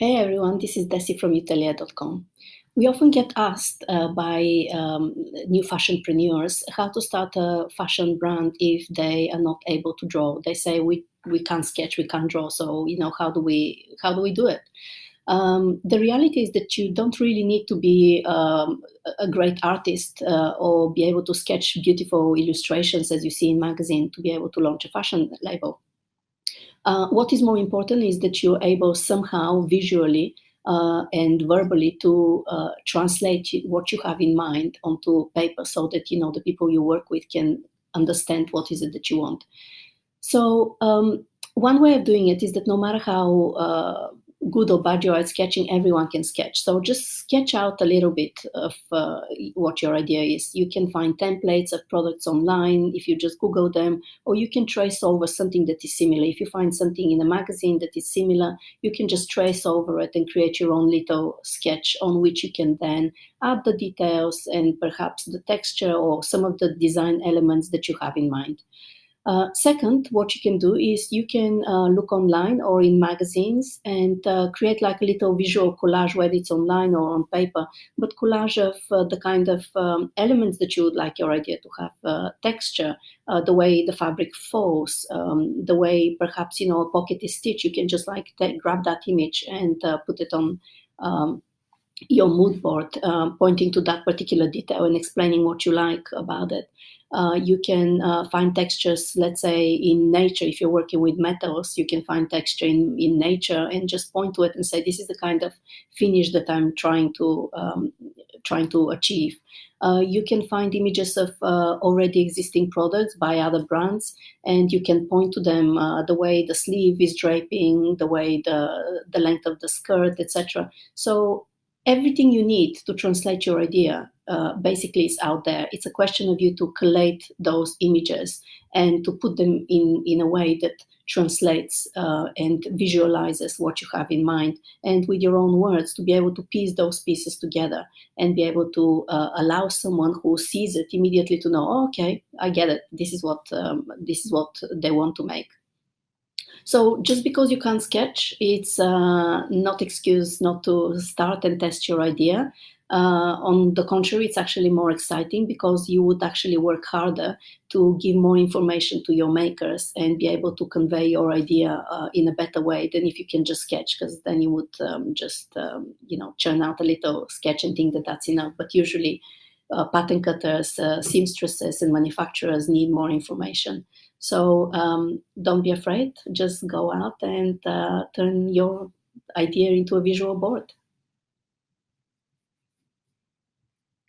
Hey everyone, this is Dessy from Italia.com. We often get asked by new fashionpreneurs how to start a fashion brand if they are not able to draw. They say we can't sketch, we can't draw, so how do we do it? The reality is that you don't really need to be a great artist or be able to sketch beautiful illustrations as you see in magazine to be able to launch a fashion label. What is more important is that you're able somehow visually and verbally to translate what you have in mind onto paper so that the people you work with can understand what is it that you want. So one way of doing it is that no matter how good or bad you are at sketching, everyone can sketch. So just sketch out a little bit of what your idea is. You can find templates of products online if you just Google them, or you can trace over something that is similar. If you find something in a magazine that is similar, you can just trace over it and create your own little sketch on which you can then add the details and perhaps the texture or some of the design elements that you have in mind. Second, what you can do is you can look online or in magazines and create like a little visual collage, whether it's online or on paper, but collage of the kind of elements that you would like your idea to have, texture, the way the fabric falls, the way perhaps a pocket is stitched. You can just grab that image and put it on your mood board, pointing to that particular detail and explaining what you like about it. You can find textures, let's say in nature. If you're working with metals, you can find texture in nature and just point to it and say, this is the kind of finish that I'm trying to achieve. You can find images of already existing products by other brands, and you can point to them, the way the sleeve is draping, the way the length of the skirt, etc. So everything you need to translate your idea basically is out there. It's a question of you to collate those images and to put them in a way that translates and visualizes what you have in mind, and with your own words to be able to piece those pieces together and be able to allow someone who sees it immediately to know, oh, okay, I get it. This is what they want to make. So just because you can't sketch, it's not excuse not to start and test your idea. On the contrary, it's actually more exciting because you would actually work harder to give more information to your makers and be able to convey your idea in a better way than if you can just sketch, because then you would just churn out a little sketch and think that that's enough. But usually pattern cutters, seamstresses and manufacturers need more information. So don't be afraid, just go out and turn your idea into a visual board.